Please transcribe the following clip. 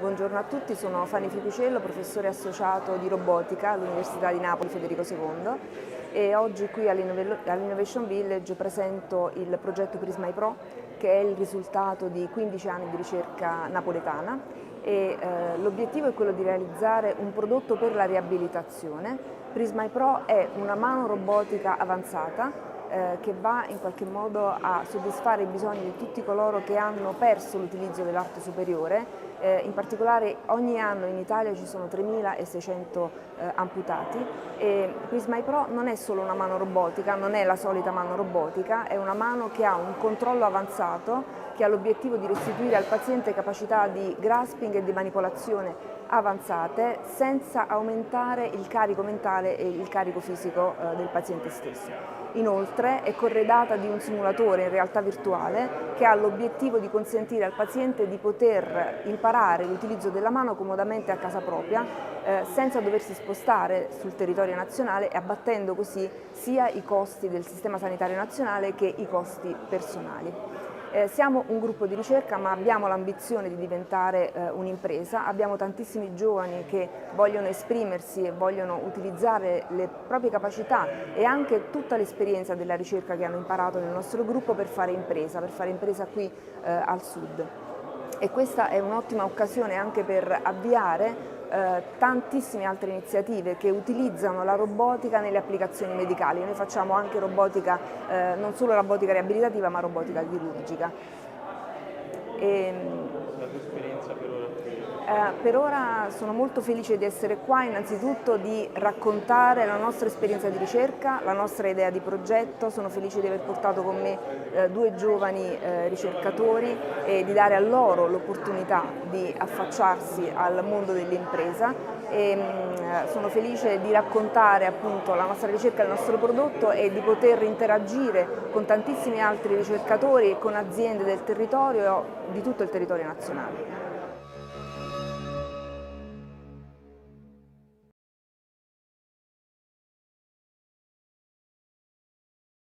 Buongiorno a tutti, sono Fanny Ficucello, professore associato di robotica all'Università di Napoli Federico II e oggi qui all'Innovation Village presento il progetto Prismai Pro, che è il risultato di 15 anni di ricerca napoletana e l'obiettivo è quello di realizzare un prodotto per la riabilitazione. Prismai Pro è una mano robotica avanzata che va in qualche modo a soddisfare i bisogni di tutti coloro che hanno perso l'utilizzo dell'arte superiore. In particolare ogni anno in Italia ci sono 3.600 amputati e Prismai Pro non è solo una mano robotica, non è la solita mano robotica, è una mano che ha un controllo avanzato che ha l'obiettivo di restituire al paziente capacità di grasping e di manipolazione avanzate senza aumentare il carico mentale e il carico fisico del paziente stesso. Inoltre è corredata di un simulatore in realtà virtuale che ha l'obiettivo di consentire al paziente di poter imparare l'utilizzo della mano comodamente a casa propria senza doversi spostare sul territorio nazionale e abbattendo così sia i costi del sistema sanitario nazionale che i costi personali. Siamo un gruppo di ricerca ma abbiamo l'ambizione di diventare un'impresa, abbiamo tantissimi giovani che vogliono esprimersi e vogliono utilizzare le proprie capacità e anche tutta l'esperienza della ricerca che hanno imparato nel nostro gruppo per fare impresa qui al sud. E questa è un'ottima occasione anche per avviare tantissime altre iniziative che utilizzano la robotica nelle applicazioni medicali. Noi facciamo anche robotica, non solo robotica riabilitativa ma robotica chirurgica. La tua esperienza per ora? Per ora sono molto felice di essere qua, innanzitutto di raccontare la nostra esperienza di ricerca, la nostra idea di progetto. Sono felice di aver portato con me due giovani ricercatori e di dare a loro l'opportunità di affacciarsi al mondo dell'impresa. Sono felice di raccontare appunto la nostra ricerca, il nostro prodotto e di poter interagire con tantissimi altri ricercatori e con aziende del territorio, di tutto il territorio nazionale.